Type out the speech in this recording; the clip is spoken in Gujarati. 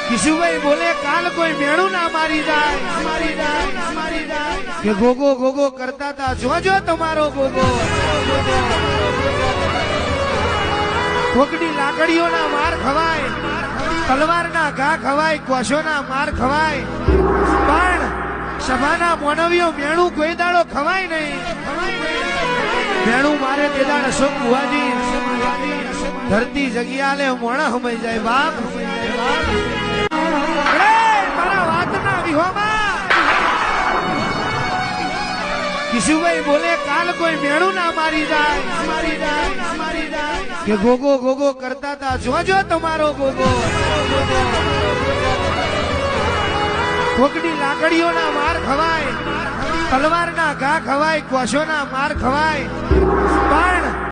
કિશુભાઈ બોલે કાલ કોઈ મેળું ના મારી જાય કે ગોગો ગોગો કરતા હતા જોજો તમારો ગોગો કોકડી લાકડીઓના માર ખવાય તલવારના ઘા ખવાય કોશોના માર ખવાય પણ સભાના મોનવીઓ મેણું કોઈ દાડો ખવાય નહીં મેણું મારે તે દાડ અશોક બુવાજી ધરતી જગ્યા લે મોણા હમાઈ જાય બાપ મારા વાતના વિહોમાં કિશુભાઈ બોલે કાલ કોઈ મેળું ના મારી જાય કે ગોગો ગોગો કરતા હતા જોજો તમારો ગોગો કોકડી લાકડીઓના માર ખવાય તલવારના ઘા ખવાય કોશોના માર ખવાય પણ